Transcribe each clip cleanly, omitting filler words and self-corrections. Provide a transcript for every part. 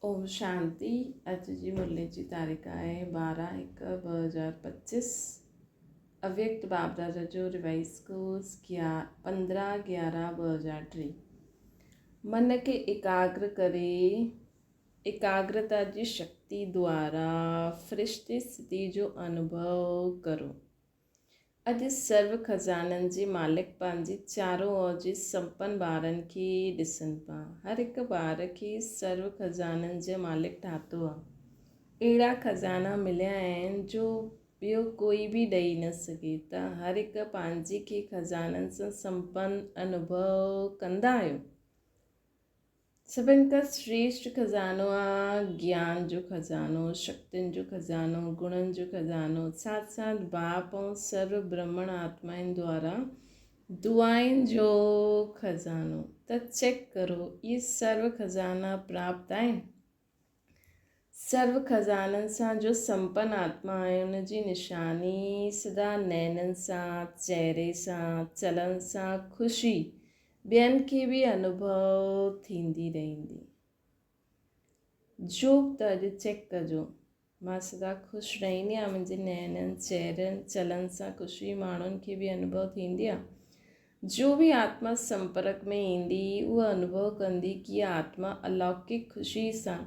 ओम शांति। अॼु जी मुरली जी तारीख़ आहे 12/1/2025। अव्यक्त बाबदादा जो रिवाइज़ कोर्स 15/11/2023। मन खे एकाग्र करे एकाग्रता जी शक्ति द्वारा फ़रिश्ते स्थिति जो अनुभव करो। अॼु सर्व खज़ाननि जे मालिक पंहिंजी चारों ओर जे संपन्न ॿारनि खे ॾिसनि पिया। हर हिकु ॿार खे सर्व खज़ाननि जे मालिक ठातो आहे। अहिड़ा खज़ाना मिलिया आहिनि जो ॿियो कोई बि ॾेई न सघे त हर हिकु पंहिंजे खे खज़ाननि सां संपन्न अनुभव कंदा आहियो। सभिनि खां श्रेष्ठ खज़ानो आहे ज्ञान जो खज़ानो, शक्तियुनि जो खज़ानो, गुणनि जो खज़ानो, साथ साथ बाप ऐं सर्व ब्रह्मण आत्माउनि द्वारा दुआनि जो खज़ानो। त चेक करो इहे सर्व खज़ाना प्राप्त आहिनि। सर्व खज़ाननि सां जो संपन्न आत्मा आहे उन जी निशानी सदा नैननि सां, चहिरे सां, चलन सां ख़ुशी ॿियनि खे बि अनुभव थींदी रहंदी। जो त अॼु चेक कजो, मां सदा ख़ुशि रहंदी आहियां, मुंहिंजे नैननि, चहिरनि, चलन सां ख़ुशी माण्हुनि खे बि अनुभव थींदी आहे। जो बि आत्मा संपर्क में ईंदी उहा अनुभव कंदी कि आत्मा अलौकिक ख़ुशी सां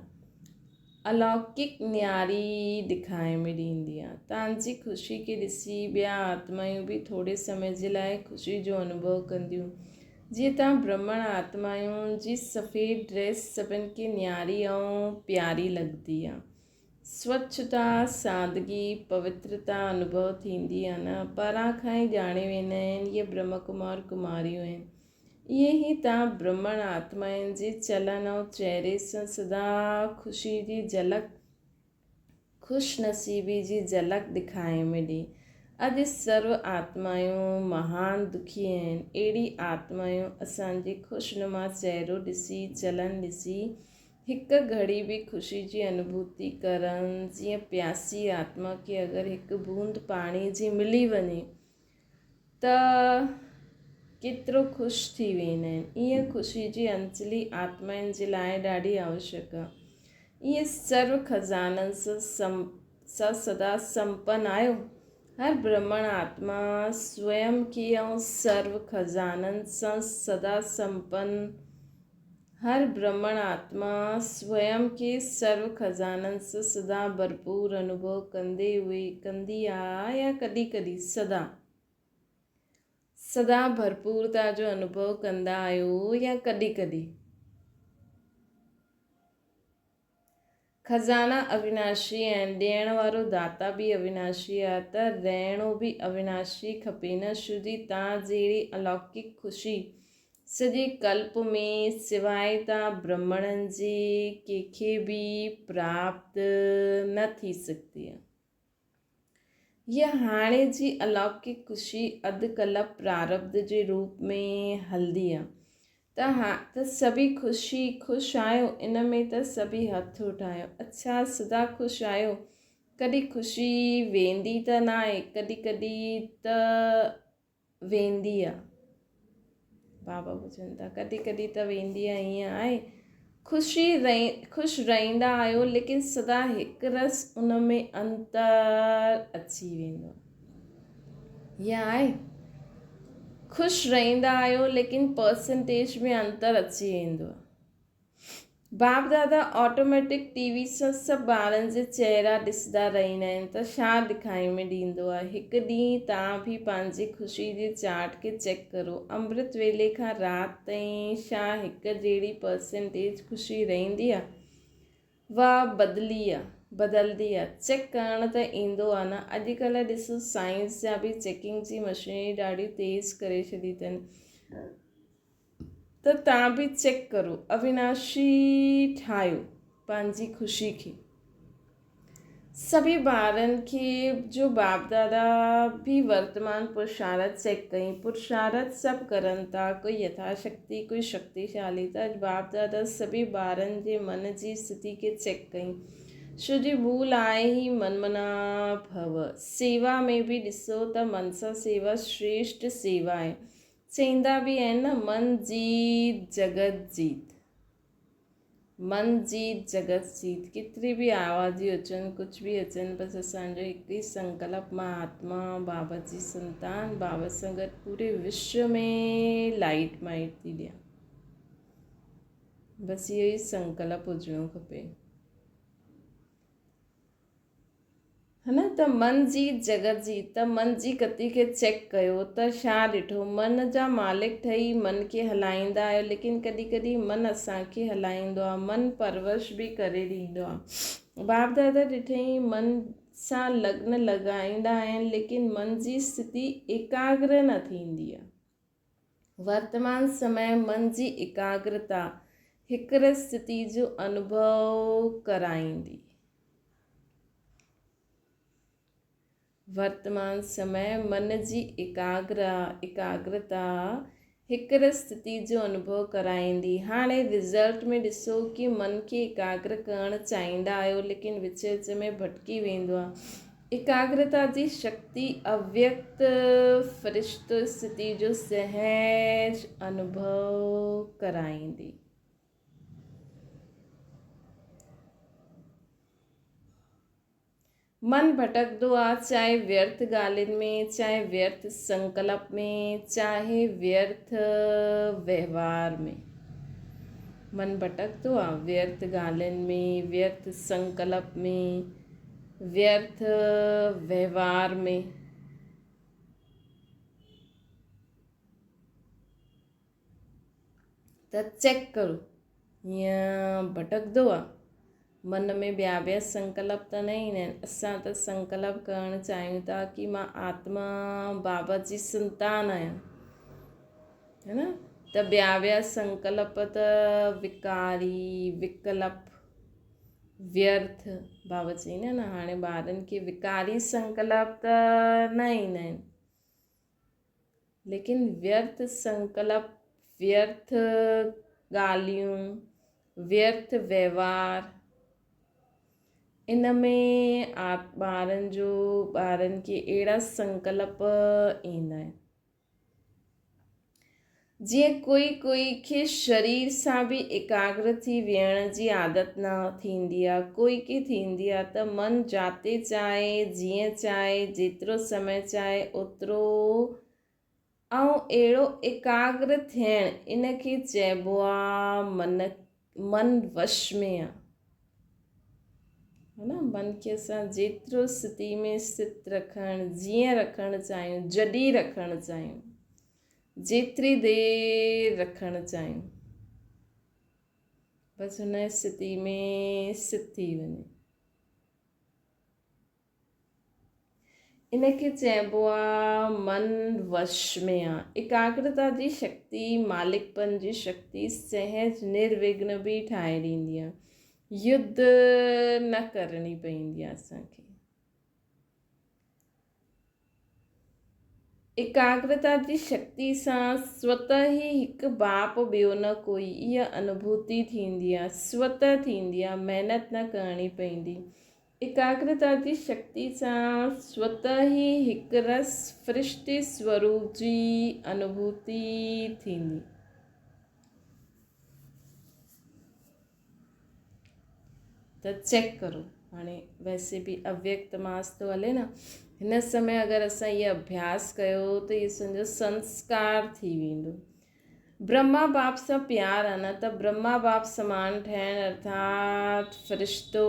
अलौकिक न्यारी ॾेखारे में ॾींदी आहे। तव्हांजी ख़ुशी खे ॾिसी ॿिया आत्मायूं बि थोरे समय जे लाइ ख़ुशी जो अनुभव कंदियूं। जीअं तव्हां ब्रह्मण आत्माउनि जी सफ़ेद ड्रेस सभिनि खे न्यारी ऐं प्यारी लॻंदी आहे। स्वच्छता, सादगी, पवित्रता अनुभव थींदी आहे न। परां खां ई ॼाणे वेंदा आहिनि इहे ब्रह्म कुमार कुमारियूं आहिनि। इहे ई तव्हां ब्रह्मण आत्माउनि जे चलन ऐं चहिरे सां सदा ख़ुशी जी झलक, ख़ुशनसीबी जी झलक ॾेखारे में ॾे। अॼु सर्व आत्मायूं महान दुखी आहिनि। अहिड़ी आत्मायूं असांजे ख़ुशनुमा चहिरो ॾिसी, चलन ॾिसी हिकु घड़ी बि ख़ुशी जी अनुभूति करनि। जीअं प्यासी आत्मा खे अगरि हिकु बूंद पाणी जी मिली वञे त केतिरो ख़ुशि थी वेंदा आहिनि। ईअं ख़ुशी जी अंजलि आत्माउनि जे लाइ ॾाढी आवश्यक आहे। ईअं सर्व खज़ाननि सां सदा संपन्न आहियो। हर ब्रह्मण आत्मा स्वयं खे ऐं सर्व खज़ाननि सां सदा संपन्न हर ब्रह्मण आत्मा स्वयं खे सर्व खज़ाननि सां सदा भरपूर अनुभव कंदी आहे या कॾहिं कॾहिं सदा भरपूरता जो अनुभव कंदा आहियो या कॾहिं कॾहिं। खज़ाना अविनाशी आहिनि, ॾियण वारो दाता बि अविनाशी आहे त रहणो बि अविनाशी खपे न। शुद्धी तव्हां जहिड़ी अलौकिक ख़ुशी सॼे कल्प में सवाइ तव्हां ब्रह्मणनि जे कंहिंखे बि प्राप्त न थी सघंदी आहे। हीअ हाणे जी अलौकिक ख़ुशी अधकल्ह प्रारब्ध जे रूप में हलंदी आहे। त सभी ख़ुशि आहियो। इन में त सभी हथ उठायो। अच्छा, सदा ख़ुशि आहियो। कॾहिं ख़ुशी वेंदी त न आहे, कॾहिं कॾहिं त वेंदी आहे। बाबा ॿुधनि था, कॾहिं कॾहिं त वेंदी आहे। ईअं आहे ख़ुशि रहंदा आहियो लेकिन सदा हिकु रस उन में अंतर अची वेंदो। ईअं आहे ख़ुशि रहंदा आहियो लेकिन परसेंटेज में अंतर अची वेंदो आहे। बाप दादा ऑटोमेटिक टीवी सां सभु ॿारनि जे चहिरा ॾिसंदा रहंदा आहिनि त छा ॾेखारे में ॾींदो आहे। हिकु ॾींहुं तव्हां बि पंहिंजी ख़ुशी जे चार्ट खे चेक करो। अमृत वेले खां राति ताईं छा हिकु जहिड़ी परसेंटेज ख़ुशी रहंदी आहे, वाह बदलदी आहे। चेक करण त ईंदो आहे न। अॼुकल्ह ॾिसो साइंस जा बि चेकिंग जी मशीनरी ॾाढी तेज़ करे छॾी अथनि। त तव्हां बि चेक करो, अविनाशी ठाहियो पंहिंजी ख़ुशी खे। सभी ॿारनि खे जो बाप दादा बि वर्तमान पुरुषार्थ चेक कई। पुरुषार्थ सभु करनि था, कोई यथाशक्ति, कोई शक्तिशाली। त अॼु बाप दादा सभी ॿारनि जे मन जी स्थिति खे चेक कई। छो जी भूल आहे ई मनमना भव। सेवा में बि ॾिसो त मन सां सेवा श्रेष्ठ सेवा आहे। चईंदा बि आहिनि न, मन जीत जगत जीत। मन जीत जगत जीत। केतिरी बि आवाज़ियूं अचनि, कुझु बि अचनि, बसि असांजो हिकु ई संकल्प, मां आत्मा बाबा जी संतान, बाबा सां गॾु पूरे विश्व में लाइट माइट थी ॾियां। बसि इहो ई संकल्प हुजिणो खपे, है न। त मन जीत जगत जीत। त मन जी गति खे चेक कयो त छा ॾिठो, मन जा मालिक ठही मन खे हलाईंदा आहियो, लेकिन कॾहिं कॾहिं मन असांखे हलाईंदो आहे, मन परवरिश बि करे ॾींदो आहे। बाप दादा ॾिठई मन सां लग्न लॻाईंदा आहिनि, लेकिन मन जी स्थिति एकाग्र न थींदी आहे। वर्तमान समय मन जी एकाग्रता हिकु स्थिति जो अनुभव कराईंदी। वर्तमान समय मन जी एकाग्रता हिकु स्थिति जो अनुभव कराईंदी। हाणे रिज़ल्ट में ॾिसो कि मन खे एकाग्र करणु चाहींदा आहियो, लेकिन विच विच में भटकी वेंदो आहे। एकाग्रता जी शक्ति अव्यक्त फ़रिश्तो स्थिति जो सहज अनुभव कराईंदी। मन भटकदो आहे, चाहे व्यर्थ ॻाल्हियुनि में, चाहे व्यर्थ संकल्प में, चाहे व्यर्थ व्यवहार में। मन भटकदो आहे व्यर्थ ॻाल्हियुनि में, व्यर्थ संकल्प में, व्यर्थ व्यवहार में। त चेक करो, हीअं भटकदो आहे, मन में ॿिया संकल्प त न ईंदा आहिनि। असां त संकल्प करणु चाहियूं था कि मां आत्मा बाबा जी संतान आहियां, है न। त ॿिया संकल्प त विकारी, विकल्प, व्यर्थ, बाबा चईंदा आहिनि न, हाणे ॿारनि खे विकारी संकल्प त न ईंदा आहिनि, लेकिन व्यर्थ संकल्प, व्यर्थ ॻाल्हियूं, व्यर्थ व्यवहार, इन में ॿारनि खे अहिड़ा संकल्प ईंदा आहिनि। जीअं कोई खे शरीर सां बि एकाग्र थी वेहण जी आदत न थींदी आहे, कोई खे थींदी आहे। त मन जाते चाहे, जीअं चाहे, जेतिरो समय चाहे ओतिरो ऐं अहिड़ो एकाग्र थियणु, इन खे चइबो आहे मन वश में आहे, है न। मन खे असां जेतिरो स्थिति में स्थित रखणु, जीअं रखणु चाहियूं, जॾहिं रखणु चाहियूं, जेतिरी देरि रखणु चाहियूं, बसि हुन स्थिति में स्थित थी वञे। इनखे चइबो आहे मन वश में आहे। एकाग्रता जी शक्ति, मालिकपन जी शक्ति सहज निर्विघ्न बि ठाहे ॾींदी आहे। युद्ध न करणी पवंदी आहे असांखे। एकाग्रता जी शक्ति सां स्वतः ई हिकु बाप ॿियो न कोई, इहा अनुभूति थींदी आहे, स्वतः थींदी आहे, महिनत न करणी पवंदी। एकाग्रता जी शक्ति सां स्वतः ई हिकु रस फ़रिश्ते स्वरूप जी अनुभूति थींदी। त चेक करो, हाणे वैसे बि अव्यक्त मास थो हले न, हिन समय अगरि असां इहो अभ्यास कयो त इहो समुझो संस्कार थी वेंदो। ब्रह्मा बाप सां प्यार आहे न, त ब्रह्मा बाप समान ठहिणु अर्थात फ़रिश्तो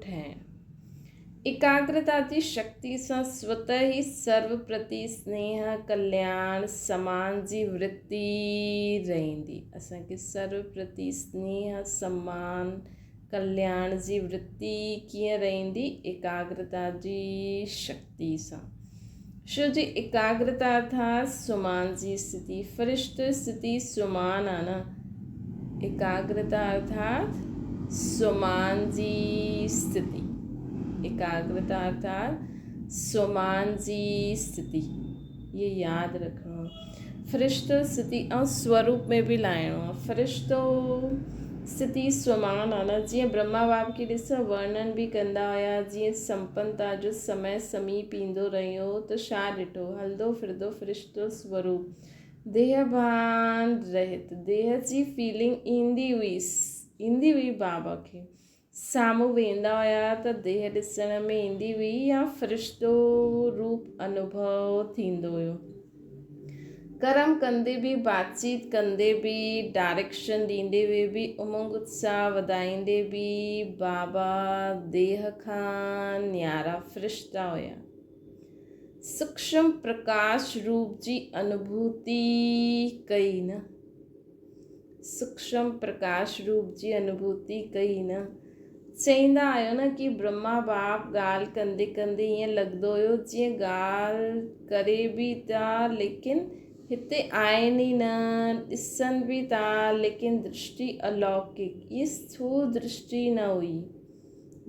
ठहिणु। एकाग्रता जी शक्ति सां स्वतः ई सर्व प्रति स्नेह, कल्याण, समान जी वृत्ति रहंदी। असांखे सर्व प्रति स्नेह, समान, कल्याण जी वृत्ति कीअं रहंदी? एकाग्रता जी शक्ति सां। छो जी एकाग्रता अर्थात सुमान जी स्थिति, फ़रिश्तो स्थिति सुमान आहे न। एकाग्रता अर्थात सुमान जी स्थिति, एकाग्रता अर्थात सुमान जी स्थिति, ये यादि रखिणो आहे। फ़रिश्तो स्थिति ऐं स्वरूप में बि लाहिणो आहे। फ़रिश्तो स्थिति स्वमान आहे न, जीअं ब्रह्मा बाप खे ॾिसो वर्णन बि कंदा हुया, जीअं संपन्नता जो समय समीप ईंदो रहियो त छा ॾिठो, हलंदो फिरंदो फ़रिश्तो स्वरूप, देहभान रहित, देह जी फीलिंग ईंदी हुई, ईंदी हुई बाबा खे। साम्हूं वेंदा हुया त देह ॾिसण में ईंदी हुई या फ़रिश्तो रूप अनुभव थींदो हुयो। कर्म कंदे बि, बातचीत कंदे बि, डायरेक्शन ॾींदे हुए बि, उमंग उत्साह वधाईंदे बि बाबा देह खां न्यारा फ़रिश्ता हुया। सूक्ष्म प्रकाश रूप जी अनुभूति कई न, सूक्ष्म प्रकाश रूप जी अनुभूति कई न। चईंदा आहियो न कि ब्रह्मा बाप ॻाल्हि कंदे कंदे ईअं लॻंदो हुयो जीअं ॻाल्हि करे बि था लेकिन हिते आहिनि ई न, ॾिसनि बि था लेकिन दृष्टि अलौकिक, ये स्थूल दृष्टि न हुई।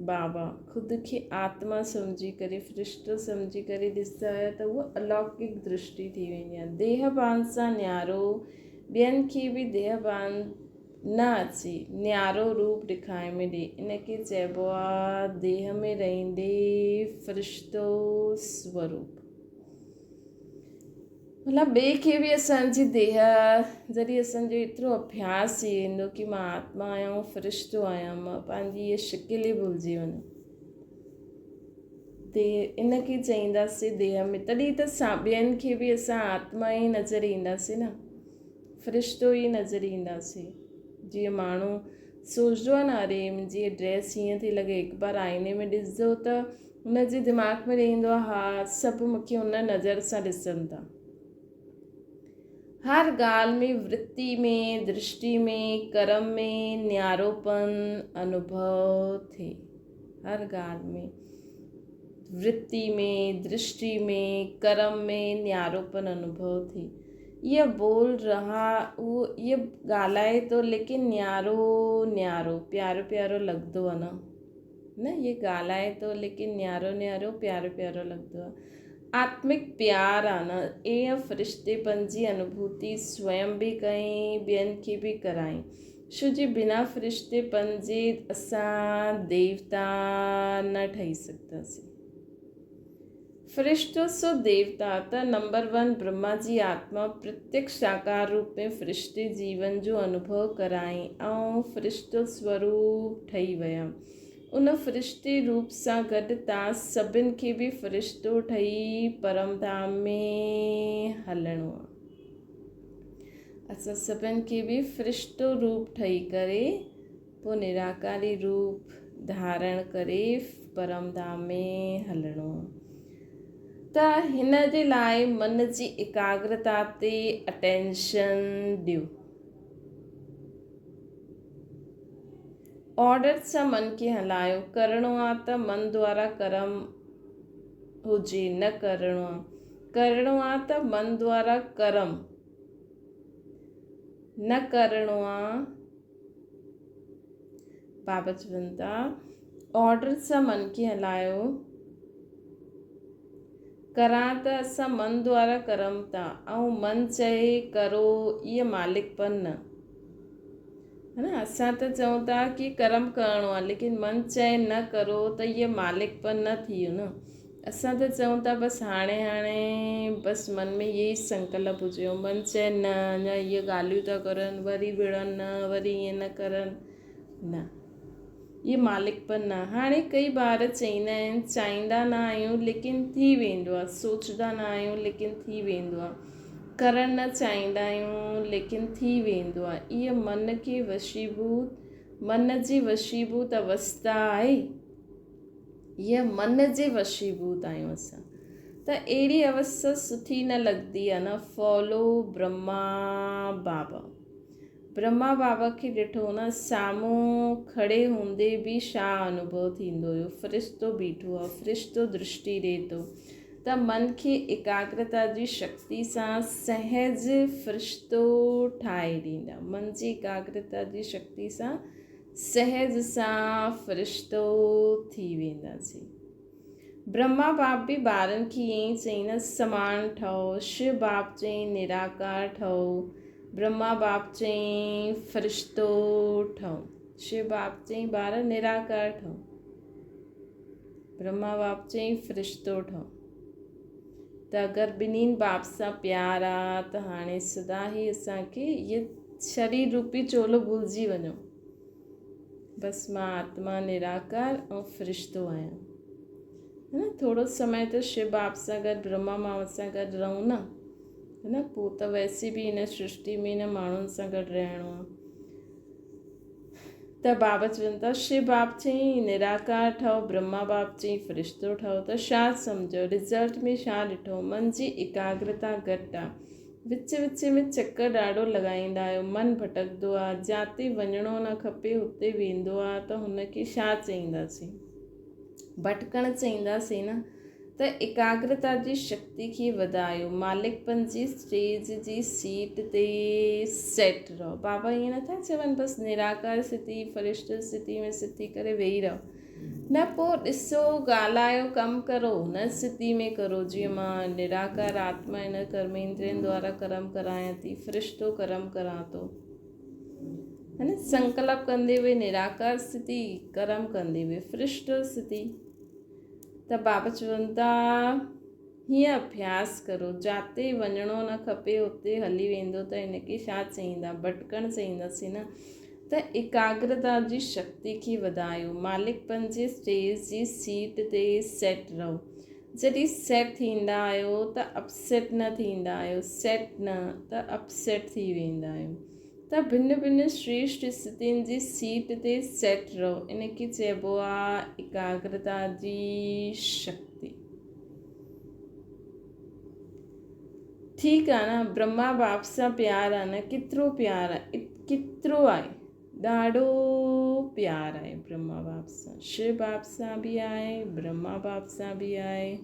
बाबा ख़ुदि खे आत्मा सम्झी करे, फ़रिश्तो सम्झी करे ॾिसंदा हुया त उहा अलौकिक दृष्टि थी वेंदी आहे। देहभान सां न्यारो, ॿियनि खे बि देहभान न अचे, न्यारो रूप ॾेखारे में ॾे, इनखे चइबो आहे देह में रहंदे फ़रिश्तो स्वरूप। मतिलबु ॿिए खे बि असांजी देह जॾहिं असांजो एतिरो अभ्यास थी वेंदो कि मां आत्मा आहियां, फ़रिश्तो आहियां, मां पंहिंजी इहा शिकिल ई भुलिजी वञो। देह इनखे चईंदासीं देह में, तॾहिं त ॿियनि खे बि असां आत्मा ई नज़र ईंदासीं न, फ़रिश्तो ई नज़र ईंदासीं। जीअं माण्हू सोचंदो आहे न, अरे मुंहिंजी ड्रेस हीअं थी लॻे, हिकु बार आईने में ॾिसंदो त हुनजे दिमाग़ में रहंदो आहे हा सभु मूंखे हुन नज़र सां ॾिसनि था। हर ॻाल्हि में, वृत्ति में, दृष्टि में, कर्म में न्यारोपन अनुभव थिए। हर ॻाल्हि में, वृत्ति में, दृष्टि में, कर्म में न्यारोपन अनुभव थिए। ये बोल रहा, वो ये ॻाल्हाए थो लेकिन न्यारो न्यारो प्यारो प्यारो लॻंदो आहे न, ये ॻाल्हाए थो लेकिन न्यारो न्यारो प्यारो प्यारो लॻंदो आहे। आत्मिक प्यार आहे न, ईअं फ़रिश्तेपन जी अनुभूति स्वयं बि कई, ॿियनि खे बि कराई। छो जे बिना फ़रिश्तेपन जे असां देवता न ठही सघंदासीं। फ़रिश्तो सो देवता त नंबर 1 ब्रह्मा जी आत्मा प्रत्यक्ष साकार रूप में फ़रिश्ते जीवन जो अनुभव कराई ऐं फ़रिश्तो स्वरूप ठही विया। उन फ़रिश्ते रूप सां गॾु तव्हां सभिनि खे बि फ़रिश्तो ठही परमधाम में हलणो आहे। असां सभिनि खे बि फ़रिश्तो रूप ठही करे पोइ निराकारी रूप धारण करे परमधाम में हलणो आहे। त हिन जे लाइ मन जी एकाग्रता ते अटेंशन ॾियो। ऑर्डर सां मन खे हलायो। करिणो आहे त मन द्वारा कर्म हुजे, न करिणो आहे, करिणो आहे त मन द्वारा कर्म न करिणो आहे। बाबा चवनि था ऑर्डर सां मन खे हलायो। करां त असां मन द्वारा करम था ऐं मन चए करो, इहा मालिकपन न, है न। असां त चऊं था कि कर्म करिणो आहे लेकिन मन चए न करो त इहा मालिकपन न थी वियो न। असां त चऊं था बसि हाणे बसि मन में इहे ई संकल्प हुजे, मन चए न अञा इहे ॻाल्हियूं था करनि, वरी विढ़नि न, वरी ईअं न करनि, न, इहे मालिकपन न। हाणे कई ॿार चईंदा आहिनि, चाहींदा न आहियूं लेकिन थी वेंदो आहे, सोचंदा न आहियूं लेकिन थी वेंदो आहे, करणु न चाहींदा आहियूं लेकिन थी वेंदो आहे। इहा मन खे वशीभूत, मन जी वशीभूत अवस्था आहे। इहा मन जे वशीभूत आहियूं असां। त अहिड़ी अवस्था सुठी न लॻंदी आहे न। फॉलो ब्रह्मा बाबा। ब्रह्मा बाबा खे ॾिठो न, साम्हूं खड़े हूंदे बि छा अनुभव थींदो हुयो। फ़रिश्तो बीठो आहे, फ़रिश्तो दृष्टि ॾिए थो त मन खे एकाग्रता जी शक्ति सां सहज फ़रिश्तो ठाहे ॾींदा। मन जी एकाग्रता जी शक्ति सां सहज सां फ़रिश्तो थी वेंदासीं। ब्रह्मा बाप बि ॿारनि खे ईअं ई चई न, समान ठहो। शिव बाप चई निराकार ठहो। ब्रह्मा बाप चई फ़रिश्तो ठहो। शिव बाप चई ॿार निराकार ठहो। ब्रह्मा बाप चई फ़रिश्तो ठहो। त अगरि ॿिन्हिनि बाप सां प्यार आहे त हाणे सदा ई असांखे इहे शरीर रूपी चोलो भुलिजी वञो। बसि मां आत्मा निराकार ऐं फ़रिश्तो आहियां। है न, थोरो समय त शिव बाप सां गॾु ब्रह्मा मां सां गॾु रहूं न, है न, पोइ त वैसे बि हिन सृष्टि में हिन माण्हुनि सां गॾु रहणो आहे। त बाबा चवनि था शिव बाप चई निराकार ठहो, ब्रह्मा बाप चई फ़रिश्तो ठहो, त छा सम्झो, रिज़ल्ट में छा ॾिठो? मन जी एकाग्रता घटि आहे, विच विच में चकर ॾाढो लॻाईंदा आहियो, मन भटकंदो आहे, जिते वञिणो न खपे हुते वेंदो आहे, त हुनखे छा चईंदासीं? भटकणु चईंदासीं न। त एकाग्रता जी शक्ति खे वधायो, मालिकपन जी स्टेज जी सीट ते सेट रहो। बाबा ईअं नथा चवनि बसि निराकार स्थिति फ़रिश्तो स्थिति में सिथी करे वेही रहो, न, पोइ ॾिसो ॻाल्हायो कमु करो हुन स्थिति में करो, जीअं मां निराकार आत्मा हिन कर्मेंद्रियनि द्वारा कर्म करायां थी, फ़रिश्तो कर्म करां थो, है न, संकल्प कंदे हुए निराकार स्थिति, कर्म कंदे हुए फ़रिश्तो स्थिति। त बाबा चवनि था हीअं अभ्यास करो, जिते वञिणो न खपे हुते हली वेंदो, त हिनखे छा चईंदा? भटकणु चईंदासीं न। त एकाग्रता जी शक्ति खे वधायो, मालिकपन जे स्टेज जी सीट ते सेट रहो। जॾहिं सेट थींदा आहियो त अपसेट न थींदा आहियो, सेट न त अपसेट थी वेंदा आहियो। त भिन्न भिन्न श्रेष्ठ स्थितियुनि जी सीट ते सेट रहो, इनखे चइबो आहे एकाग्रता जी शक्ति। ठीकु आहे न, ब्रह्मा बाप सां प्यार आहे न, केतिरो प्यार आहे, केतिरो आहे, ॾाढो प्यार आहे ब्रह्मा बाप सां, शिव बाप सां बि आहे, ब्रह्मा बाप सां बि आहे।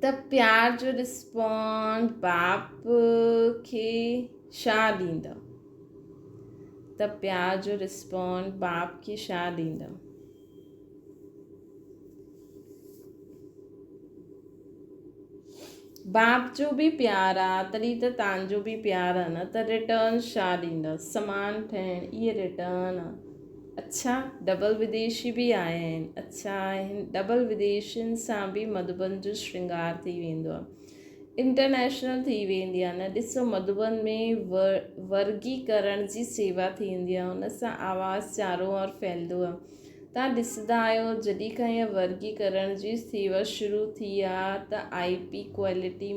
त प्यार जो रिस्पॉन्ड बाप खे छा ॾींदा? त प्यार जो रिस्पॉन्ड बाप खे छा ॾींदा? बाप जो बि प्यार आहे, तॾहिं त तव्हांजो बि प्यार आहे न, त रिटर्न छा ॾींदा? समान ठहिण, इहे रिटर्न आहे। अच्छा, डबल विदेशी बि आया आहिनि, अच्छा, हिन डबल विदेशियुनि सां बि मधुबन जो श्रृंगार थी वेंदो आहे, इंटरनेशनल थी वेंदी आहे न। ॾिसो मधुबन में वर्गीकरण जी सेवा थींदी आहे, हुन सां आवाज़ु चारो ओर फैलंदो आहे। तव्हां ॾिसंदा आहियो जॾहिं खां इहा वर्गीकरण जी सेवा शुरू थी आहे त IP क्वालिटी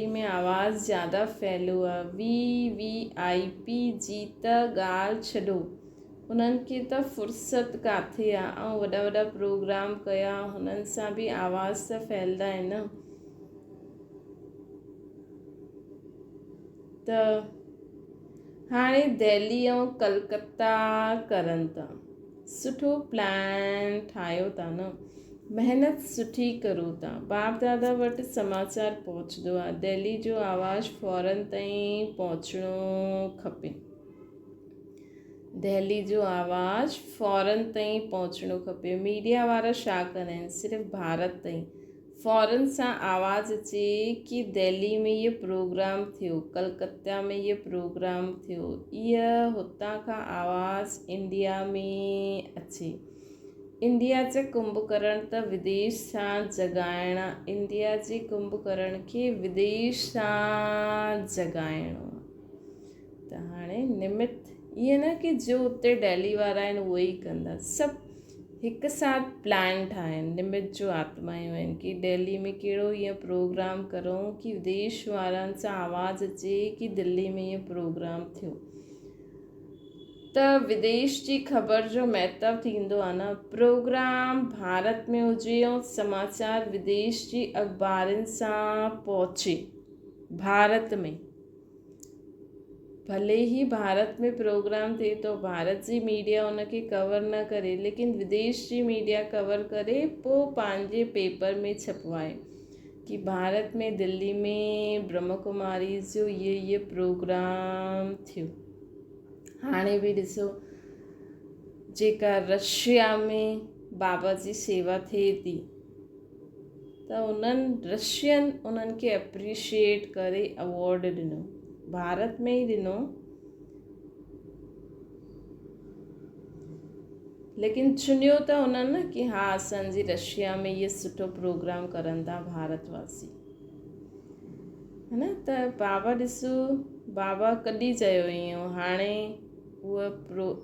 में आवाज़ु ज़्यादा फैलियो आहे। VVIP जी त ॻाल्हि छॾो, उन्हनि खे त फ़ुर्सत किथे आहे, ऐं वॾा वॾा प्रोग्राम कया, हुननि सां बि आवाज़ त फैलंदा आहिनि न। त हाणे दिल्ली ऐं कलकत्ता करनि था, सुठो प्लान ठाहियो था न, महिनत सुठी करो था, बाप दादा वटि समाचार पहुचंदो आहे, दिल्ली जो आवाज़ु फौरन ताईं पहुचणो खपे, दिल्ली जो आवाज़ु फौरन ताईं पहुचणो खपे। मीडिया वारा छा कंदा आहिनि? सिर्फ़ु भारत ताईं फौरन सां आवाज़ु अचे कि दिल्ली में इहो प्रोग्राम थियो, कलकत्ता में इहो प्रोग्राम थियो, इहा हुतां खां आवाज़ु इंडिया में अचे। इंडिया जा कुंभकर्ण त विदेश सां जॻाइणा, इंडिया जे कुंभकर्ण खे विदेश सां जॻाइणो। त हाणे निमित ईअं न कि जो उते दिल्ली वारा आहिनि उहे ई कंदा, सभु हिकु साथ प्लान ठाहिनि, निमित जो आत्मायूं आहिनि कि दिल्ली में कहिड़ो ईअं प्रोग्राम करूं कि विदेश वारनि सां आवाज़ु अचे कि दिल्ली में ईअं प्रोग्राम थियो। त विदेश जी ख़बर जो महत्व थींदो आहे न, प्रोग्राम भारत में हुजे ऐं समाचार विदेश जी अख़बारनि सां पहुचे। भारत में भले ही भारत में प्रोग्राम थिए तो, भारत जी मीडिया उनखे कवर न करे, लेकिन विदेश जी मीडिया कवर करे, पोइ पंहिंजे पेपर में छपवाए कि भारत में दिल्ली में ब्रह्म कुमारी जो ये प्रोग्राम थियो। हाणे बि ॾिसो जेका रशिया में बाबा जी सेवा थिए थी, त रशियन उन्हनि खे एप्रिशिएट करे अवॉर्ड ॾिनो, भारत में ई ॾिनो, लेकिन चुनियो त उन्हनि न कि हा असांजी रशिया में इहो सुठो प्रोग्राम करनि था भारतवासी, है न। त बाबा ॾिसो बाबा कॾहिं चयो ईअं, हाणे उहा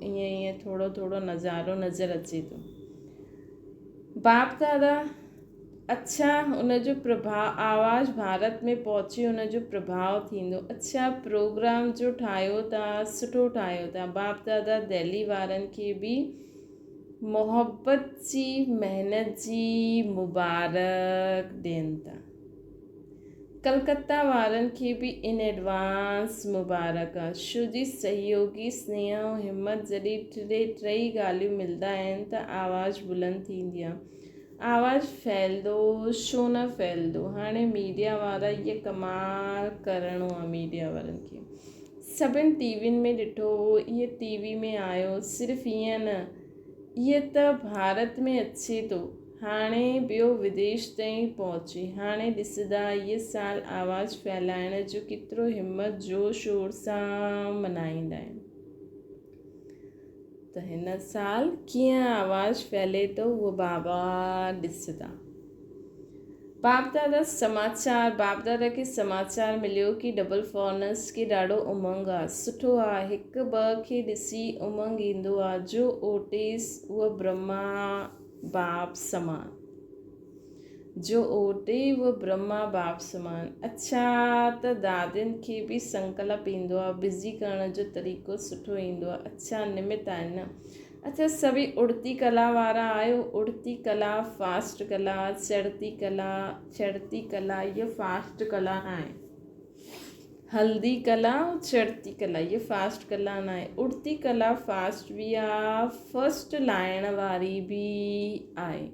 ईअं थोरो थोरो नज़ारो नज़र अचे थो। बाप दादा अच्छा उनजो प्रभाव आवाज़ भारत में पहुची, उनजो प्रभाव थींदो। अच्छा प्रोग्राम जो ठाहियो था, सुठो ठाहियो था। बाप दादा दिल्ली वारनि खे बि मोहब्बत जी महिनत जी मुबारक ॾियनि था। कलकत्ता वारनि खे बि इन एडवांस मुबारक आहे। छो जी सहयोगी स्नेह ऐं हिमत जॾहिं टई ॻाल्हियूं मिलंदा आहिनि त आवाज़ु बुलंद थींदी आहे। आवाज़ु फैलंदो छो न फैलंदो। हाणे मीडिया वारा इहे कमाल करिणो आहे। मीडिया वारनि खे सभिनि टीवियुनि में ॾिठो, इहे टीवी में आयो, सिर्फ़ु ईअं न, इहे त भारत में अचे थो, हाणे ॿियो विदेश ताईं पहुचे। हाणे ॾिसंदा इहे साल आवाज़ु फैलाइण जो केतिरो हिमत जोर शोर सां मल्हाईंदा आहिनि। त हिन साल कीअं आवाज़ु फैले थो उहो बाबा ॾिसंदा। बाप दादा समाचार, बाप दादा खे समाचार मिलियो कि डबल फॉर्नस खे ॾाढो उमंग आहे। सुठो आहे, हिकु ॿ खे ॾिसी उमंग ईंदो आहे। जो ओटेस उहा ब्रह्मा बाप समान, जो ओटे उहा ब्रह्मा बाप समान। अच्छा त दादियुनि खे बि संकल्प ईंदो आहे, बिज़ी करण जो तरीक़ो सुठो ईंदो आहे। अच्छा निमित आहिनि न। अच्छा सभी उड़ती कला वारा आहियो। उड़ती कला फास्ट कला, चढ़ती कला ये फास्ट कला न आहे। हल्दी कला ऐं चढ़ती कला ये फास्ट कला न आहे। उड़ती कला फास्ट बि आहे, फस्ट लाइण वारी बि आहे।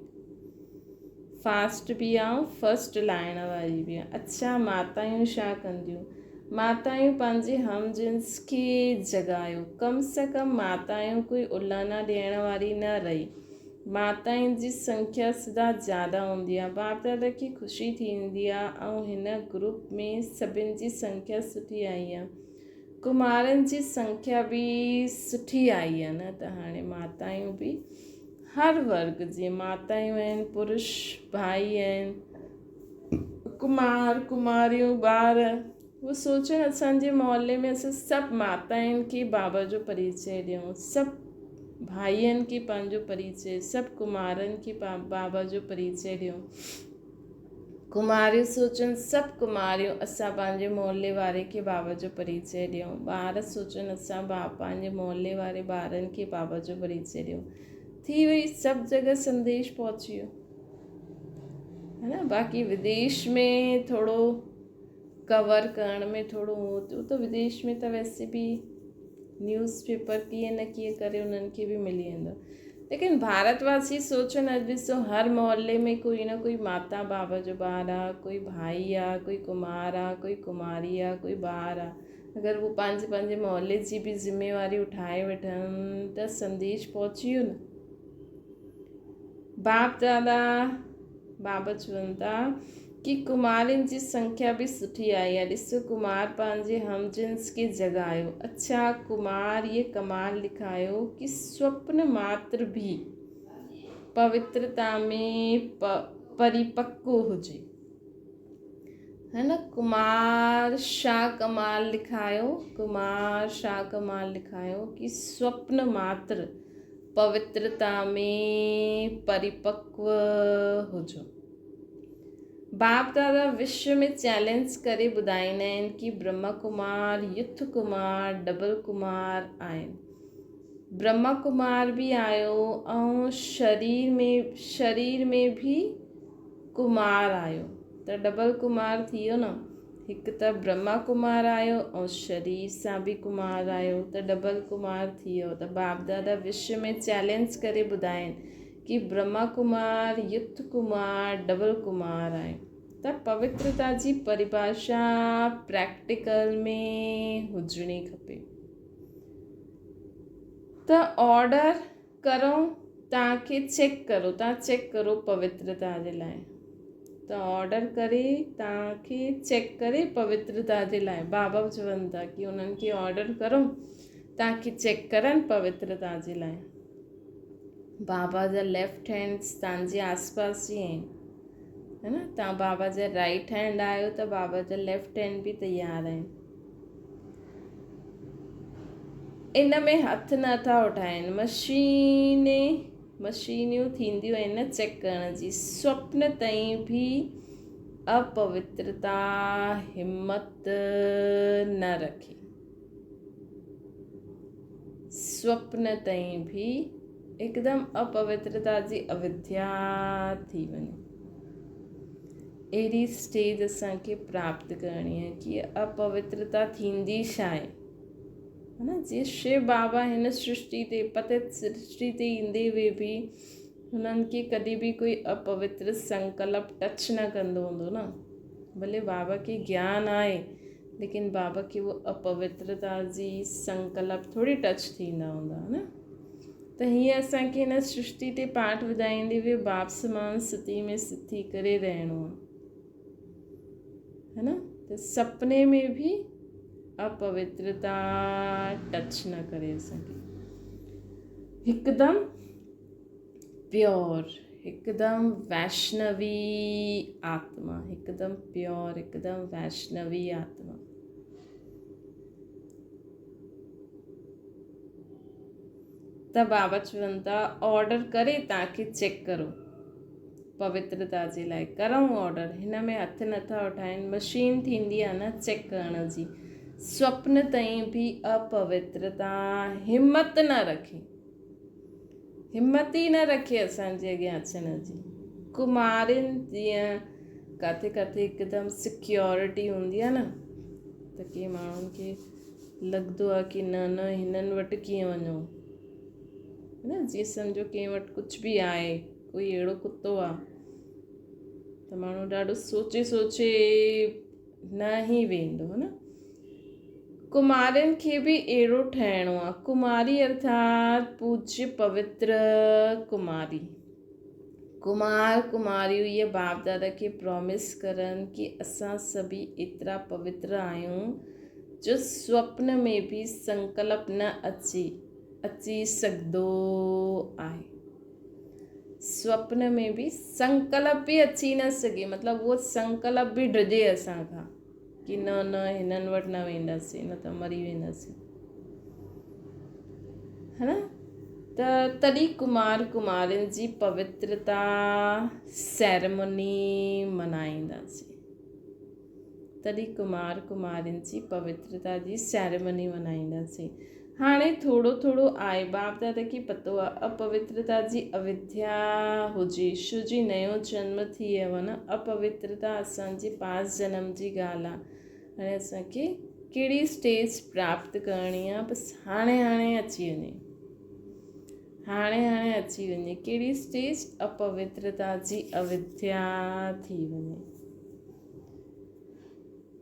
फास्ट बि आहे, फस्ट लाइण वारी बि आहे। अच्छा माताऊं छा कंदियूं? माताऊं पंहिंजे हम जिन्स खे जगायो। कम से कम माताऊं कोई उलाना ॾियण वारी न रही। माताउनि जी संख्या सदा ज़्यादा हूंदी आहे। बाप दादा खे ख़ुशी थींदी आहे ऐं हिन ग्रुप में सभिनि जी संख्या सुठी आई आहे। कुमारनि जी संख्या बि सुठी आई आहे न। त हाणे माताऊं बि हर वर्ग जी माताऊं आहिनि, पुरुष भाई आहिनि, कुमार कुमारियूं, ॿार, वो सोचनि असांजे मोहल्ले में असां सभु माताउनि खे बाबा जो परिचय ॾियूं, सभु भाइयुनि खे पंहिंजो परिचय, सभु कुमारनि खे बाबा जो परिचय ॾियूं। कुमारियूं सोचनि सभु कुमारियूं असां पंहिंजे मोहल्ले वारे खे बाबा जो परिचय ॾियूं। ॿार सोचनि असां पंहिंजे मोहल्ले वारे ॿारनि खे बाबा जो परिचय ॾियूं। थी वई, सभु जगह संदेश पहुची वियो है न। बाक़ी विदेश में थोरो कवर करण में थोरो हो त विदेश में त वैसे बि न्यूज़पेपर कीअं न कीअं करे उन्हनि खे बि मिली वेंदो। लेकिन भारतवासी सोचनि अॼु ॾिसो हर मोहल्ले में कोई न कोई माता बाबा जो ॿारु आहे, कोई भाई आहे, कोई कुमार आहे, कोई कुमारी आहे, कोई ॿार आहे। अगरि वो पंहिंजे पंहिंजे मोहल्ले जी बि ज़िम्मेवारी उठाए वठनि त संदेश पहुची वियो न। बाप दादा बाबा चवनि था कि कुमारियुनि जी संख्या बि सुठी आई आहे। ॾिसो कुमार पंहिंजे हम जिन्स खे जगायो। अच्छा कुमार ये कमाल लिखायो कि स्वप्न मात्र भी पवित्रता में परिपक्व हुजे, है न। कुमार छा कमाल लिखायो, कुमार छा कमाल लिखायो कि स्वप्न मात्र पवित्रता में परिपक्व हुजो। बाप दादा विश्व में चैलेंज करे ॿुधाईंदा आहिनि कि ब्रह्मा कुमार, युथ कुमार, डबल कुमार आहिनि। ब्रह्मा कुमार बि आयो ऐं शरीर में भी कुमार आयो त डबल कुमार थी वियो न। हिकु त ब्रह्मा कुमार आयो ऐं शरीर सां बि कुमार आयो त डबल कुमार थी वियो। त बाप दादा विश्व में चैलेंज करे ॿुधाइनि कि ब्रह्मा कुमार, युथ कुमार, डबल कुमार आहे। त पवित्रता जी परिभाषा प्रैक्टिकल में हुजणी खपे। त ऑर्डर करो, तव्हांखे चेक करो पवित्रता जे लाइ। त ऑर्डर करे तव्हांखे चेक करे पवित्रता जे लाइ बाबा चवनि था कि उन्हनि खे ऑर्डर करो, तव्हांखे चेक करनि पवित्रता जे लाइ। बाबा जा लेफ्ट हैंड्स तव्हांजे आसपास ई आहिनि, है न। तव्हां बाबा जा राइट हैंड आहियो त बाबा जा लेफ्ट हैंड बि तयारु आहिनि। इन में हथ नथा उठाइनि। मशीनियूं थींदियूं आहिनि चेक करण जी। स्वप्न ताईं भी अपवित्रता हिम्मत न रखे। स्वप्न ताईं भी एकदम अपवित्रता जी अविद्या थी वञे। अहिड़ी स्टेज असांखे प्राप्त करणी आहे कि अपवित्रता थींदी छा आहे, है न। जीअं शिव बाबा हिन सृष्टि ते पतित सृष्टि ते ईंदे हुए बि हुननि खे कॾहिं बि कोई अपवित्र संकल्प टच न कंदो हूंदो न। भले बाबा खे ज्ञान आहे लेकिन बाबा खे वो अपवित्रता जी संकल्प थोड़ी टच थींदा हूंदा, है न। त हीअं असांखे हिन सृष्टि ते पाठ ॿुधाईंदे हुए बाप समान स्थिति में स्थित थी करे रहणो आहे, है न। त सपने में भी अपवित्रता टच न करे असांखे। हिकदमि प्योर, हिकदमि वैष्णवी आत्मा, हिकदमि प्योर, हिकदमि वैष्णवी आत्मा। त बाबा चवनि था ऑर्डर करे तव्हांखे चेक करो पवित्रता जे लाइ। करूं ऑर्डर, हिन में हथ नथा उठाइनि। मशीन थींदी आहे न चेक करण जी। स्वप्न ताईं भी अपवित्रता हिम्मत न रखे, हिम्मत ई न रखे असांजे अॻियां अचण जी। कुमारिन जीअं किथे किथे हिकदमि सिक्योरिटी हूंदी आहे न, त कंहिं माण्हुनि खे लॻंदो आहे कि न न हिननि वटि कीअं वञूं, है न। जीअं सम्झो कंहिं वटि कुझु बि आहे, कोई अहिड़ो कुतो आहे त माण्हू ॾाढो सोचे सोचे न ई वेंदो, है न। कुमारिन खे बि अहिड़ो ठहिणो आहे। कुमारी अर्थात पूज्य पवित्र कुमारी। कुमार कुमारियूं ये बाप दादा खे प्रॉमिस करनि कि असां सभी एतिरा पवित्र आहियूं जो स्वप्न में भी संकल्प न अची सघंदो आहे। स्वप्न में भी संकल्प भी अची न सघे, मतलब वो संकल्प भी डिॼे असांखां कि न न हिननि वटि न वेंदासीं, न त मरी वेंदासीं, है न। त तॾहिं कुमार कुमारियुनि जी पवित्रता सेरेमनी मनाईंदासीं। तॾहिं कुमार कुमारियुनि जी पवित्रता जी सेरेमनी मनाईंदासीं। हाणे थोरो थोरो आहे, बाप दादा खे पतो आहे अपवित्रता जी अविद्या हुजे, छो जी नयो जन्म थी वियो आहे न। अपवित्रता असांजे पास जन्म जी ॻाल्हि आहे। हाणे असांखे कहिड़ी स्टेज प्राप्त करणी आहे, बसि हाणे हाणे अची वञे, हाणे हाणे अची वञे। कहिड़ी स्टेज? अपवित्रता जी अविद्या थी वञे।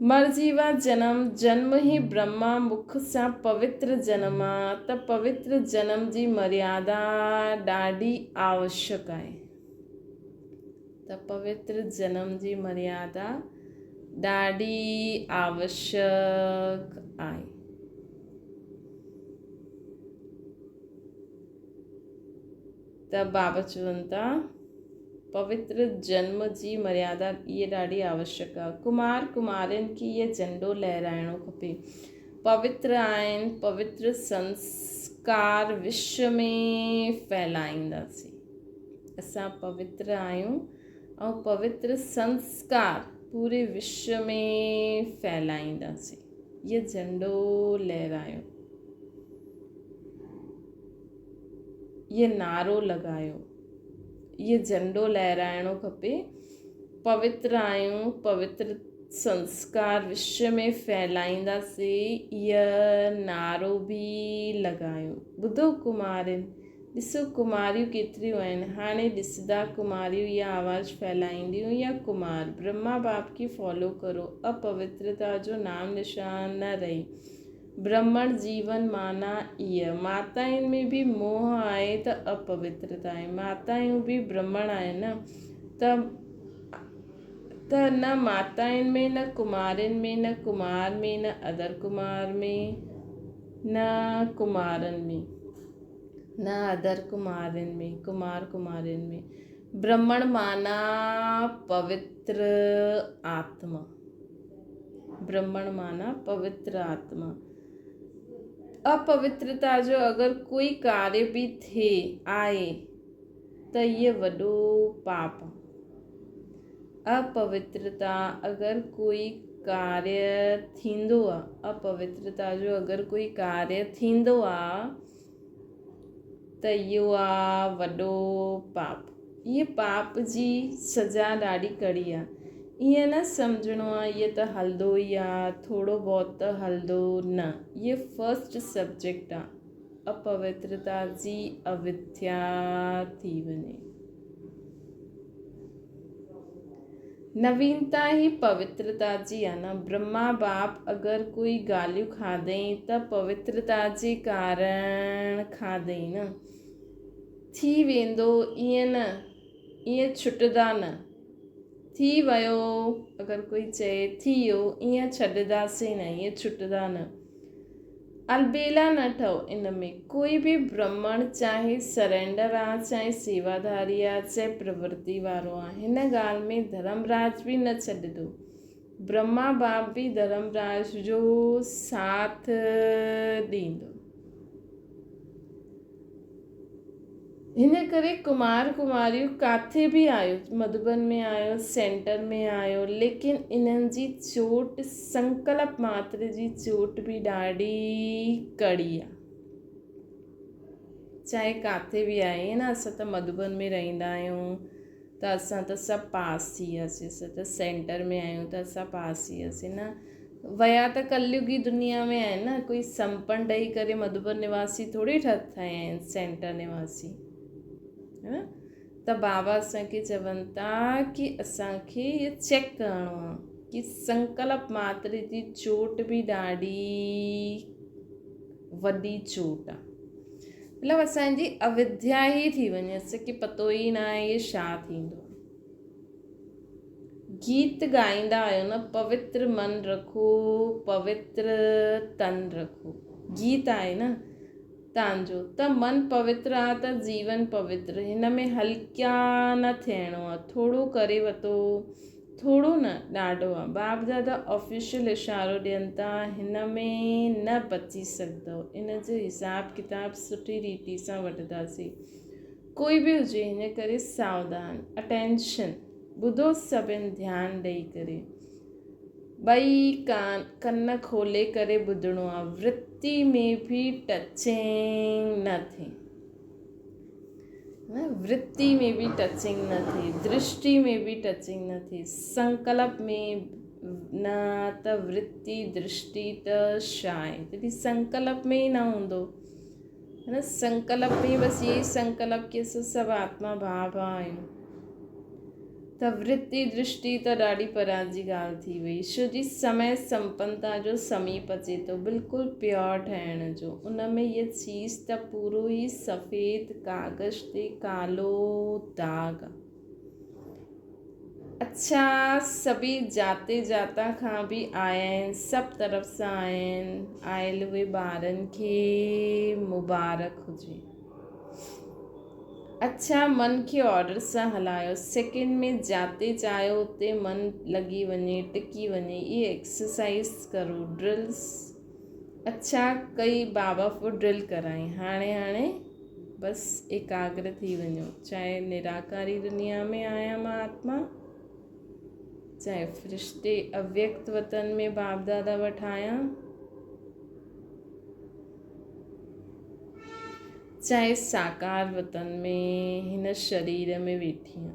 मरजीवा जन्म ही ब्रह्मा मुख सां पवित्र जन्म आहे, त पवित्र जन्म जी मर्यादा ॾाढी आवश्यक आहे। त पवित्र जन्म जी मर्यादा ॾाढी आवश्यक आहे। त बाबा चवनि था पवित्र जन्म जी मर्यादा ये ॾाढी आवश्यक आहे। कुमार कुमारियुनि खे इहो झंडो लहराइणो खपे। पवित्र आहिनि, पवित्र संस्कार विश्व में फैलाईंदासीं। असां पवित्र आहियूं ऐं पवित्र संस्कार पूरे विश्व में फैलाईंदासीं। ये झंडो लहरायो, ये नारो लॻायो, ये झंडो लहराइणो खपे। पवित्र आहियूं, पवित्र संस्कार विश्व में फैलाईंदासीं, इहा नारो बि लॻायो। ॿुधो कुमारिन, ॾिसो कुमारियूं केतिरियूं आहिनि। हाणे ॾिसंदा कुमारियूं इहा आवाज़ फैलाईंदियूं या कुमार। ब्रह्मा बाप खे फॉलो करो। अपवित्रता जो नाम निशान न रही। ब्राह्मण जीवन माना इहा। माताउनि में भी मोह आहे त अपवित्रता आहे। माताऊं भी ब्राह्मण आहिनि न, त न माताउनि में, न कुमारिन में, न कुमार में, न अदर कुमार में, न कुमारनि में, न अदर कुमारिन में, कुमार कुमारिन में। ब्राह्मण माना पवित्र आत्मा। ब्राह्मण माना पवित्र आत्मा। अपवित्रता जो अगर कोई कार्य भी थे आए त ये वॾो पाप आहे। अपवित्रता अगर कोई कार्य थींदो आहे, अपवित्रता जो अगर कोई कार्य थींदो आहे त इहो आहे वॾो पाप। ये पाप जी सज़ा ॾाढी कड़ी आहे। ईअं न सम्झणो आहे इहे त हलंदो ई आहे, थोरो बहुत त हलंदो न। ये फर्स्ट सब्जेक्ट आहे, अपवित्रता जी अविद्या थी वञे। नवीनता ही पवित्रता जी आहे न। ब्रह्मा बाप अगर कोई गालियूं खाधई त पवित्रता जे कारण खाधई न। थी वेंदो ईअं न, ईअं छुटदा न। थी वियो अगर कोई चए थी वियो, ईअं छॾंदासीं न, ईअं छुटदा न। अलबेला न ठहो इन में। कोई भी ब्राह्मण चाहे सरेंडर आहे, चाहे सेवाधारी आहे, चाहे प्रवृत्ति वारो आहे, हिन ॻाल्हि में धर्मराज भी न छॾंदो। ब्रह्मा बाप भी धर्मराज जो साथ ॾींदो। हिन करे कुमार कुमारियूं काथे भी आयो, मधुबन में आयो, सेंटर में आयो, लेकिन इन्हनि जी चोट, संकल्प मात्र जी चोट भी ॾाढी कड़ी आहे। चाहे काथे भी आहे न, असां त मधुबन में रहंदा आहियूं त असां त सभु पास थी वियासीं। असां त सेंटर में आहियूं त असां पास थी वियासीं न। विया त कलयुगी दुनिया में आहिनि न। कोई संपन्न ॾेई करे मधुबन निवासी थोरी ठहिया आहिनि सेंटर निवासी, है न। त बाबा असांखे चवनि था कि असांखे इहो चेक करिणो आहे कि संकल्प मात्र जी चोट भी ॾाढी वॾी चोट आहे। मतिलबु असांजी अविद्या ई थी वञे, असांखे पतो ई न आहे इहे छा थींदो। गीत ॻाईंदा आहियो न, पवित्र मन रखो, पवित्र तन रखो। गीत आहे न तव्हांजो, त मन पवित्र आहे त जीवन पवित्र। हिन में हल्का न थियणो आहे। थोरो करे वरितो, थोरो न ॾाढो आहे। बाप दादा ऑफिशियल इशारो ॾियनि था, हिन में न बची सघंदव। इन जो हिसाब किताब सुठी रीति सां वठंदासीं। कोई भी हुजे, हिन करे सावधान, अटेंशन, ॿुधो सभिनि ध्यानु ॾेई करे। ॿई कन खोले करे ॿुधणो आहे। वृत्ति में भी टचिंग न थिए न, वृत्ति में भी टचिंग न थिए, दृष्टि में भी टचिंग न थिए, संकल्प में न त वृत्ति दृष्टि त छा आहे। तॾहिं संकल्प में ई न हूंदो, है न। संकल्प में बसि यही संकल्प कि असां सभु आत्मा भाव आहियूं, त वृत्ति दृष्टि त ॾाढी परां जी ॻाल्हि थी वई। छो जी समय संपन्नता जो समीप अचे थो, बिल्कुलु प्योर ठहिण जो। उन में इहा चीज़ त पूरो ई सफ़ेद कागज़ ते कालो दाग। अच्छा, सभी जाते जाता खां भी आया आहिनि, सभु तरफ़ सां आहिनि। आयल उहे ॿारनि खे मुबारक हुजे। अच्छा, मन खे ऑर्डर सां हलायो। सेकेंड में जाते चाहियो उते मन लॻी वञे, टिकी वञे। ये एक्सरसाइज करो, ड्रिल्स। अच्छा, कई बाबा फुट ड्रिल कराई। हाणे बसि एकाग्र थी वञो। चाहे निराकारी दुनिया में आया मां आत्मा, चाहे फ़रिश्ते अव्यक्त वतन में बाप दादा वटि आया, चाहे साकार वतन में हिन शरीर में वेठी आहियां,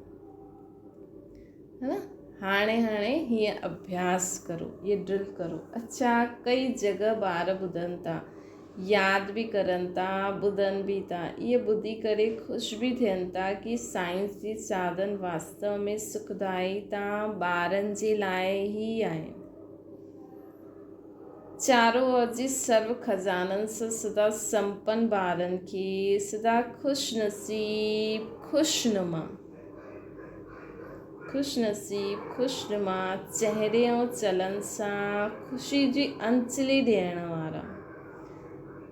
है न। हाणे हीअं अभ्यास करो, ये ड्रिल करो। अच्छा, कई जगह ॿार ॿुधनि था, यादि भी करनि था, ॿुधनि भी था। इहे ॿुधी करे ख़ुशि भी थियनि था कि साइंस जी साधन वास्तव में सुखदाई था ॿारनि जे लाइ ई आहिनि। चारों ओर जी सर्व खजाननि सां सदा संपन्न ॿारनि खे सदा ख़ुशनसीब, ख़ुशनुमा चहिरे ऐं चलन सां ख़ुशी जी अंजलि ॾियण वारा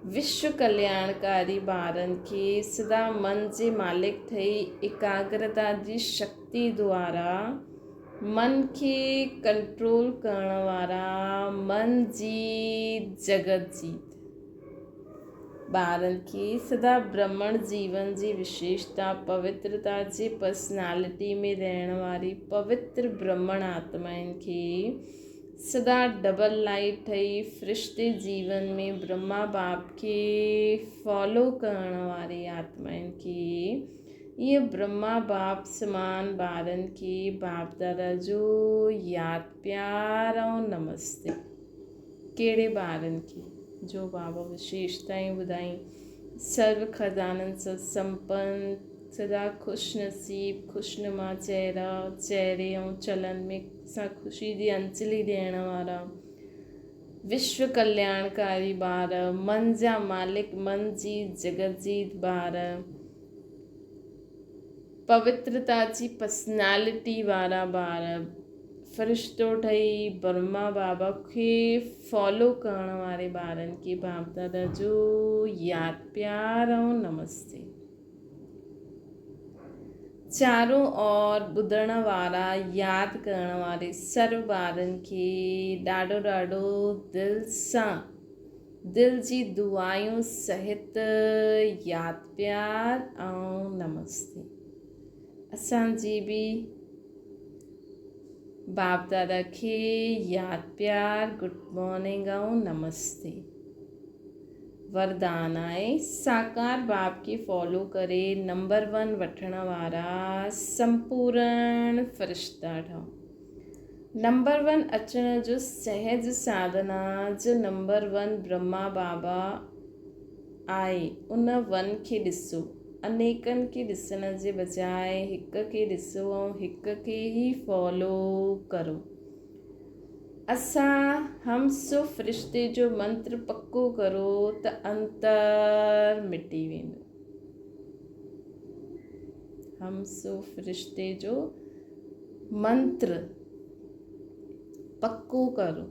विश्व कल्याणकारी ॿारनि खे सदा मन जे मालिक ठही एकाग्रता जी शक्ति द्वारा मन खे कंट्रोल करण वारा मन जी जगत जीत। ॿारनि खे सदा ब्राह्मण जीवन जी विशेषता पवित्रता जे पर्सनैलिटी में रहण वारी पवित्र ब्राह्मण आत्माउनि खे सदा डबल लाइट ठही फ़रिश्ते जीवन में ब्रह्मा बाप खे फॉलो करण वारी आत्माउनि खे इहे ब्रह्मा बाप समान ॿारनि खे बाप दादा जो यादि प्यार ऐं नमस्ते। कहिड़े ॿारनि खे जो बाबा विशेषताएं ॿुधाई सर्व खजाननि सां संपन्न सदा ख़ुशि नसीब ख़ुशनुमा चेहरे ऐं चलन में सां ख़ुशी जी अंजलि ॾियण वारा विश्व कल्याणकारी ॿार मन जा मालिक मन जी जगत जीत ॿार पवित्रता जी पर्सनैलिटी वारा ॿार फ़रिश्तो ठही ब्रह्मा बाबा खे फॉलो करण वारे ॿारनि खे बाप दादा जो यादि प्यार ऐं नमस्ते। चारों ओर ॿुधण वारा यादि करण वारे सर्व ॿारनि खे ॾाढो ॾाढो दिलि जी दुआयूं सहित यादि प्यार ऐं नमस्ते। असांजी बि बाप दादा खे यादि प्यार गुड मॉर्निंग ऐं नमस्ते। वरदान आहे साकार बाप खे फॉलो करे नंबर 1 वठण वारा संपूर्ण फ़रिश्ता ठहो। नंबर 1 अचण जो सहज साधना जो नंबर 1 ब्रह्मा बाबा आहे। उन 1 खे ॾिसो। अनेकनि खे ॾिसण जे बजाए हिक खे ॾिसो ऐं हिक खे ई फॉलो करो। हम सो फ़रिश्ते जो मंत्र पक्को करो त अंतर मिटी वेंदो। हम सो फ़रिश्ते जो मंत्र पक्को करो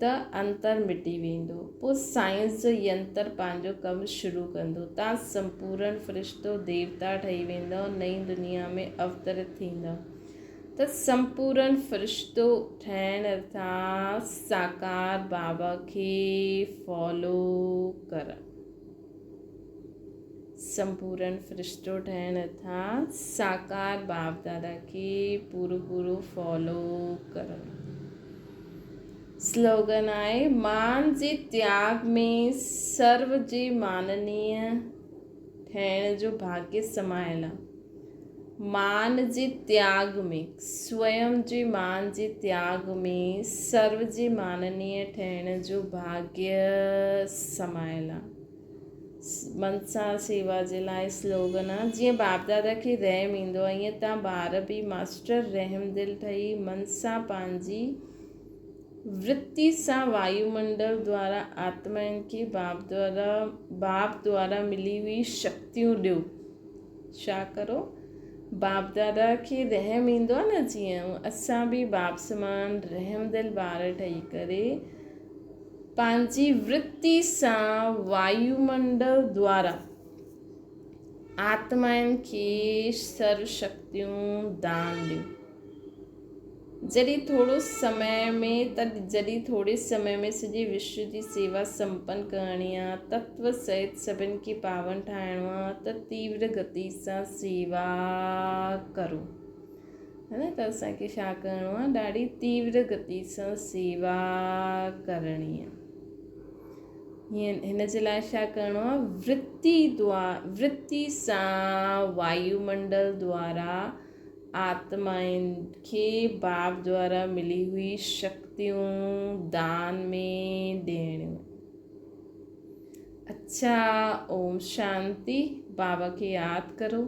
त अंतर मिटी वेंदो। पोइ साइंस जो यंत्र पंहिंजो कमु शुरू कंदो। तव्हां संपूर्ण फ़रिश्तो देवता ठही वेंदव नई दुनिया में अवतरित थींदव। त संपूर्ण फ़रिश्तो ठहिण सां साकार बाबा खे फॉलो कर। संपूर्ण फ़रिश्तो ठहिण सां साकार बाप दादा खे पूरो फॉलो कर। स्लोगन आहे मान जे त्याग में सर्व जे माननीय ठहिण जो भाग्य समायल आहे। मान जे त्याग में स्वयं जे मान जे त्याग में सर्व जे माननीय ठहिण जो भाग्य समायल आहे। मनसा सेवा जे लाइ स्लोगन आहे जीअं बाप दादा खे रहम ईंदो आहे ईअं तव्हां ॿार बि मास्टर रहम दिल ठही मन सां पंहिंजी वृत्ति सां वायुमंडल द्वारा आत्माउनि खे बाप द्वारा मिली हुई शक्तियूं ॾियो। छा करो बाप दादा खे रहम ईंदो आहे न जीअं असां बि बाप समान रहम दिल ॿार ठही करे पंहिंजी वृत्ति सां वायुमंडल द्वारा आत्माउनि खे सर्व शक्तियूं दान ॾियो। जॾहिं थोरे समय में सॼे विश्व जी सेवा संपन्न करणी आहे तत्व सहित सभिनि खे पावन ठाहिणो आहे त तीव्र गति सां सेवा करो है न। त असांखे छा करिणो आहे ॾाढी तीव्र गति सां सेवा करणी आहे। हिन जे लाइ छा करिणो आहे वृत्ति सां वायुमंडल द्वारा आत्माउनि खे बाप द्वारा मिली हुई शक्तियूं दान में ॾियणियूं। अच्छा ओम शांति। बाबा खे यादि करो।